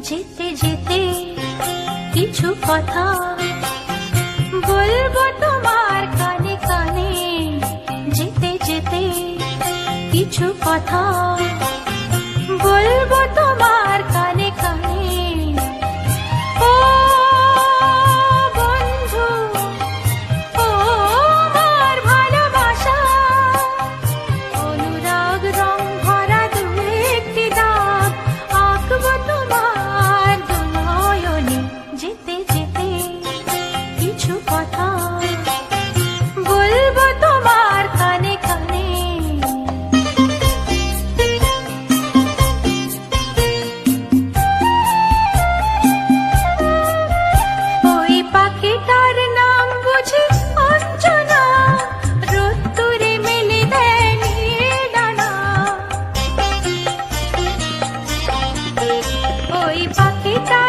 যেতে যেতে কিছু কথা বলবো তোমার কানে কানে, যেতে যেতে কিছু কথা বলবো তোমার কানে কানে। ও বন্ধু, ও আমার ভালোবাসা, অনুরাগ রং ভরা দু একটি দাগ আঁকবো তোমার দু নয়নে। যেতে যেতে কিছু কথা বলবো তোমার কানে কানে। ওই পাখিটার নাম বুঝি অঞ্জনা, রোদ্দুরে মেলে দেয় নীল ডানা। ওই পাখিটার